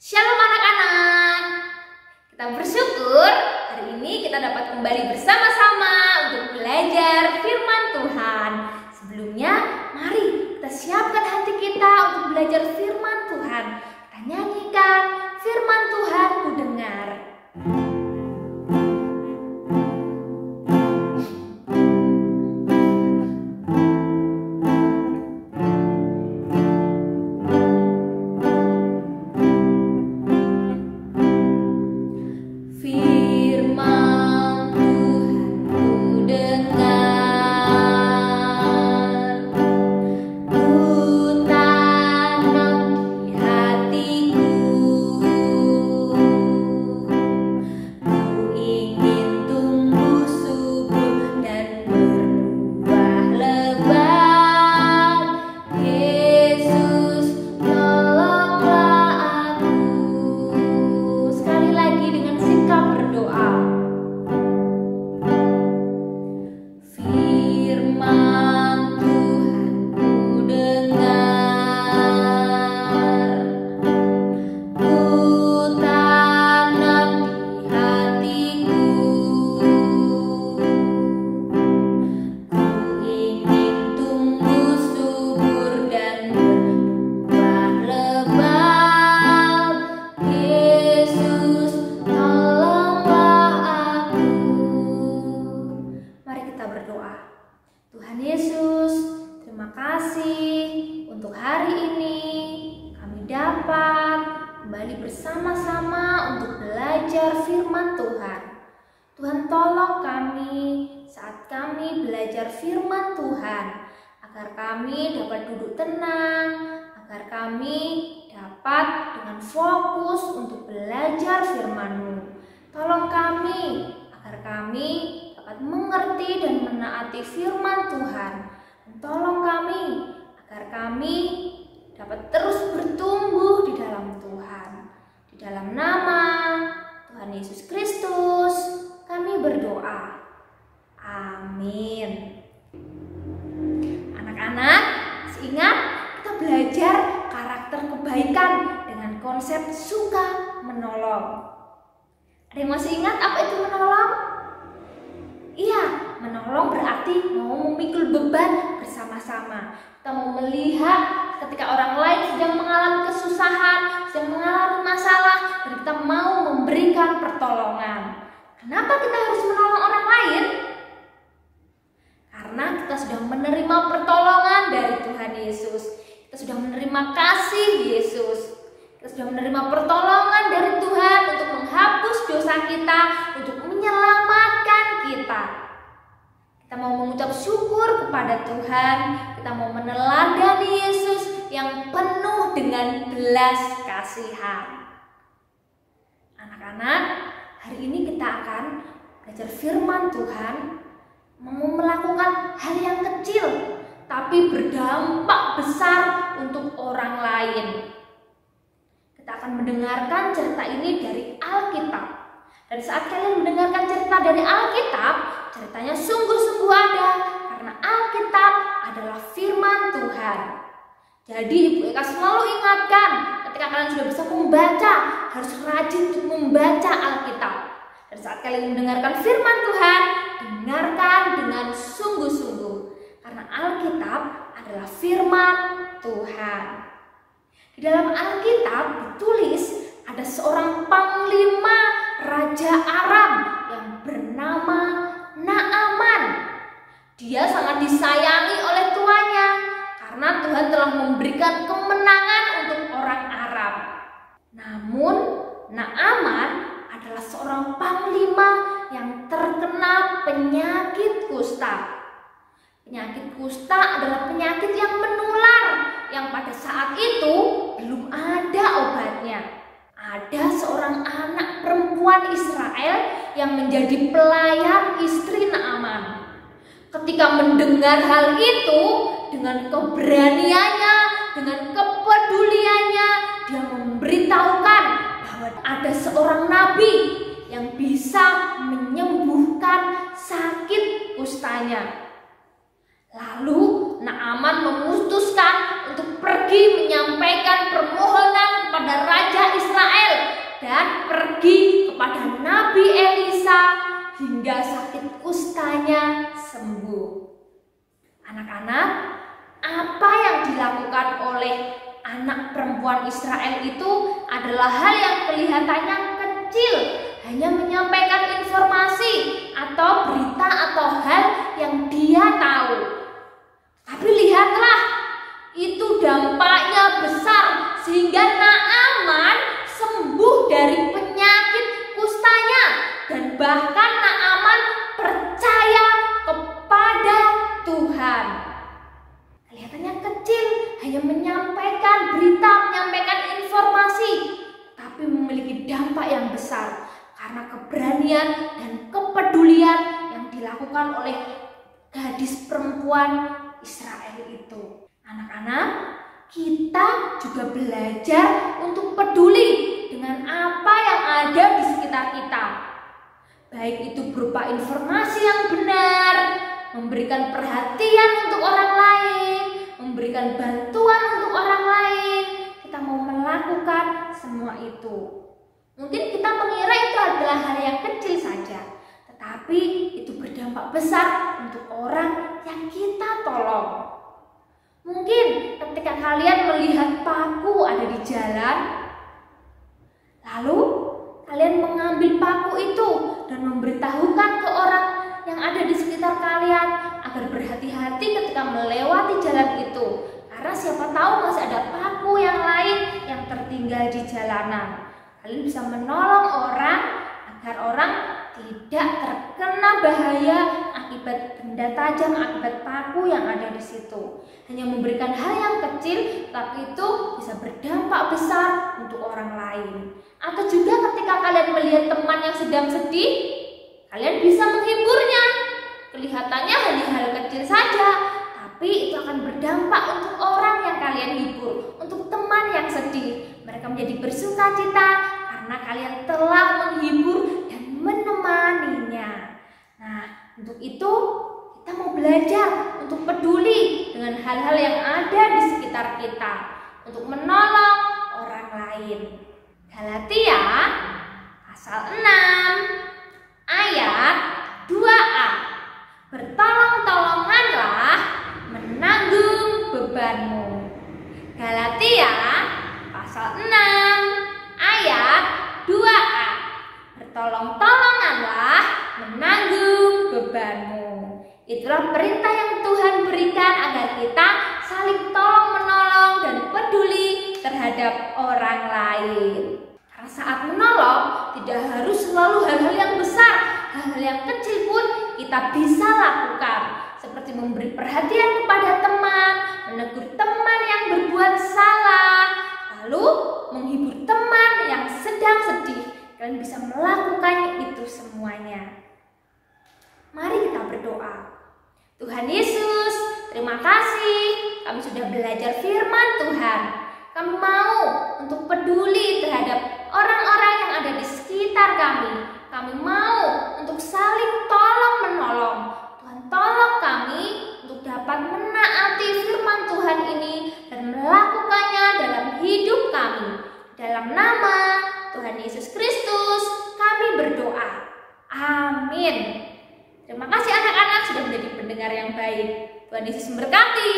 Shalom anak-anak. Kita bersyukur hari ini kita dapat kembali bersama-sama untuk belajar firman Tuhan. Sebelumnya, mari kita siapkan hati kita untuk belajar firman Tuhan. Kita nyanyikan firman Tuhan ku dengar. Tuhan Yesus, terima kasih untuk hari ini kami dapat kembali bersama-sama untuk belajar firman Tuhan. Tuhan tolong kami saat kami belajar firman Tuhan, agar kami dapat duduk tenang, agar kami dapat dengan fokus untuk belajar firman-Mu. Tolong kami agar kami dapat mengerti dan menaati firman Tuhan. Tolong kami agar kami dapat terus bertumbuh di dalam Tuhan. Di dalam nama Tuhan Yesus Kristus kami berdoa. Amin. Anak-anak, masih ingat kita belajar karakter kebaikan dengan konsep suka menolong. Ada yang masih ingat apa itu menolong? Iya, menolong berarti mau memikul beban bersama-sama. Kita mau melihat ketika orang lain sedang mengalami kesusahan, sedang mengalami masalah, dan kita mau memberikan pertolongan. Kenapa kita harus menolong orang lain? Karena kita sudah menerima pertolongan dari Tuhan Yesus. Kita sudah menerima kasih Yesus. Kita sudah menerima pertolongan dari Tuhan untuk menghapus dosa kita, untuk menyelamatkan kita. Kita mau mengucap syukur kepada Tuhan. Kita mau meneladani Yesus yang penuh dengan belas kasihan. Anak-anak, hari ini kita akan belajar firman Tuhan, mau melakukan hal yang kecil tapi berdampak besar untuk orang lain. Kita akan mendengarkan cerita ini dari Alkitab. Dan saat kalian mendengarkan cerita dari Alkitab, ceritanya sungguh-sungguh ada, karena Alkitab adalah firman Tuhan. Jadi Ibu Eka selalu ingatkan, ketika kalian sudah bisa membaca, harus rajin untuk membaca Alkitab. Dan saat kalian mendengarkan firman Tuhan, dengarkan dengan sungguh-sungguh, karena Alkitab adalah firman Tuhan. Di dalam Alkitab ditulis ada seorang panglima Raja Aram yang bernama Naaman. Dia sangat disayangi oleh tuannya karena Tuhan telah memberikan kemenangan untuk orang Aram. Namun Naaman adalah seorang panglima yang terkena penyakit kusta. Penyakit kusta adalah penyakit yang menular, yang pada saat itu belum ada obatnya. Ada seorang anak perempuan Israel yang menjadi pelayan istri Naaman. Ketika mendengar hal itu, dengan keberaniannya, dengan kepeduliannya, dia memberitahukan bahwa ada seorang nabi yang bisa menyembuhkan sakit kustanya. Lalu Naaman memutuskan untuk pergi menyampaikan permohonan kepada Raja Israel dan pergi kepada Nabi Elisa hingga sakit kustanya sembuh. Anak-anak, apa yang dilakukan oleh anak perempuan Israel itu adalah hal yang kelihatannya kecil, hanya menyampaikan informasi atau berita atau hal yang dia tahu. Tapi lihatlah, itu dampaknya besar sehingga Naaman sembuh dari penyakit kustanya, dan bahkan Naaman percaya kepada Tuhan. Kelihatannya kecil, hanya menyampaikan berita, menyampaikan informasi, tapi memiliki dampak yang besar karena keberanian dan kepedulian yang dilakukan oleh gadis perempuan Israel itu. Anak-anak, kita juga belajar untuk peduli dengan apa yang ada di sekitar kita. Baik itu berupa informasi yang benar, memberikan perhatian untuk orang lain, memberikan bantuan untuk orang lain. Kita mau melakukan semua itu. Mungkin kita mengira itu adalah hal yang kecil saja, tetapi itu berdampak besar untuk orang yang kita tolong. Mungkin ketika kalian melihat paku ada di jalan, lalu kalian mengambil paku itu dan memberitahukan ke orang yang ada di sekitar kalian agar berhati-hati ketika melewati jalan itu, karena siapa tahu masih ada paku yang lain yang tertinggal di jalanan. Kalian bisa menolong orang agar orang tidak terkena bahaya akibat benda tajam, akibat paku yang ada di situ. Hanya memberikan hal yang kecil, tapi itu bisa berdampak besar untuk orang lain. Atau juga ketika kalian melihat teman yang sedang sedih, kalian bisa menghiburnya. Kelihatannya hanya hal kecil saja, tapi itu akan berdampak untuk orang yang kalian hibur, untuk teman yang sedih. Mereka menjadi bersukacita karena kalian telah menghibur dan menemaninya. Nah, untuk itu kita mau belajar untuk peduli dengan hal-hal yang ada di sekitar kita, untuk menolong orang lain. Galatia pasal 6 ayat 2a. Bertolong-tolonganlah menanggung bebanmu. Galatia pasal 6 ayat 2a. Bertolong-tolonganlah menanggung bebanmu. Itulah perintah yang Tuhan berikan agar kita saling tolong-menolong dan peduli terhadap orang lain. Karena saat menolong tidak harus selalu hal-hal yang besar, hal-hal yang kecil pun kita bisa lakukan. Seperti memberi perhatian kepada teman, menegur teman yang berbuat salah, lalu menghibur teman yang sedang sedih. Kalian bisa melakukan itu semuanya. Mari kita berdoa. Tuhan Yesus, terima kasih kami sudah belajar firman Tuhan. Kami mau untuk peduli terhadap orang-orang yang ada di sekitar kami. Kami mau untuk saling tolong-menolong. Tuhan, tolong kami untuk dapat menaati firman Tuhan ini dan melakukannya dalam hidup kami. Dalam nama Tuhan Yesus Kristus kami berdoa. Amin. Terima kasih anak-anak sudah menjadi pendengar yang baik. Tuhan Yesus memberkati.